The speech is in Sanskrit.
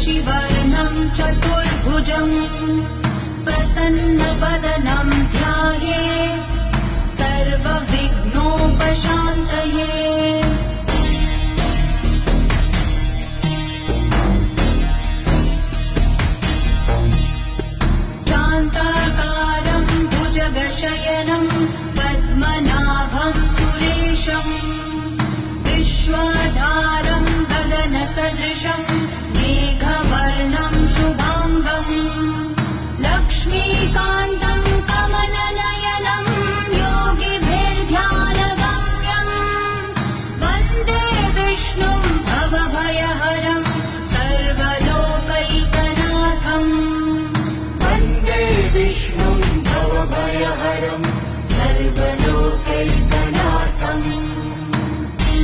शशिवर्णं चतुर्भुजं प्रसन्नवदनं ध्यायेत् सर्वविघ्नोपशान्तये। शान्ताकारं भुजगशयनं पद्मनाभं सुरेशं विश्वाधारं गगनसदृशं मेघवर्णं शुभाङ्गं लक्ष्मीकान्तं कमलनयनं योगिभिर्ध्यानगम्यं वन्दे विष्णुं भवभयहरं